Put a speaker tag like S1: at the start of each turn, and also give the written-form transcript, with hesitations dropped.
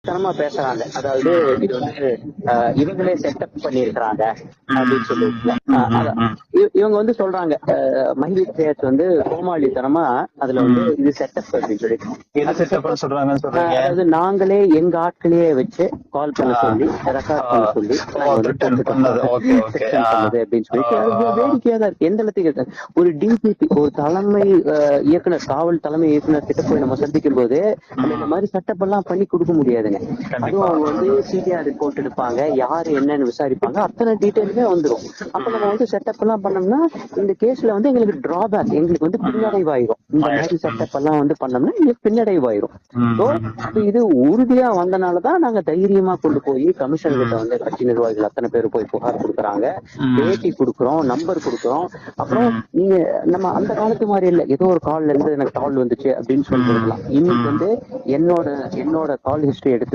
S1: தனமா பேசுறாங்க. அதாவது இது வந்து இவங்களே செட்டப் பண்ணிருக்கிறாங்க அப்படின்னு சொல்லிட்டு இவங்க வந்து சொல்றாங்க. மஹிவி பிளேயர்ஸ் வந்து கோமாளித்தனமா அதுல வந்து இது செட்டப் அப்படின்னு சொல்லிட்டு அதாவது நாங்களே எங்க ஆட்களையே வச்சு கால் பண்ண சொல்லி ரெக்கார்ட் பண்ண சொல்லி பண்ணது அப்படின்னு சொல்லிட்டு வேடிக்கையா தான் இருக்கு. எந்த இடத்துக்கு ஒரு டிஜிபி ஒரு தலைமை இயக்குனர் காவல் தலைமை இயக்குனர் கிட்ட போய் நம்ம சந்திக்கும் போது இந்த மாதிரி செட்டப் எல்லாம் பண்ணி கொடுக்க முடியாதுங்க. அதுவும் அவங்க வந்து சிடிஆர் ரிப்போர்ட் எடுப்பாங்க, யாரு என்னன்னு விசாரிப்பாங்க, அத்தனை டீட்டெயிலுமே வந்துடும். அப்ப நம்ம வந்து செட்டப் எல்லாம் பண்ணோம்னா இந்த கேஸ்ல வந்து எங்களுக்கு டிராபேக், எங்களுக்கு வந்து பின்னடைவாயிரும். இந்த மாதிரி செட்டப் எல்லாம் வந்து பண்ணோம்னா எங்களுக்கு பின்னடைவாயிரும். இது உறுதியா வந்தனாலதான் நாங்க தைரியமா கொண்டு போய் கமிஷன் கிட்ட வந்து கட்சி நிர்வாகிகள் அத்தனை பேர் போய் புகார் கொடுக்குறாங்க, பேட்டி கொடுக்குறோம், நம்பர் கொடுக்குறோம். அப்புறம் நீங்க நம்ம அந்த காலத்து மாதிரி இல்ல ஏதோ ஒரு கால்ல இருந்து எனக்கு கால் வந்துச்சு அப்படின்னு சொல்லிருக்கலாம். இன்னைக்கு வந்து என்னோட கால் ஹிஸ்டரி எடுத்து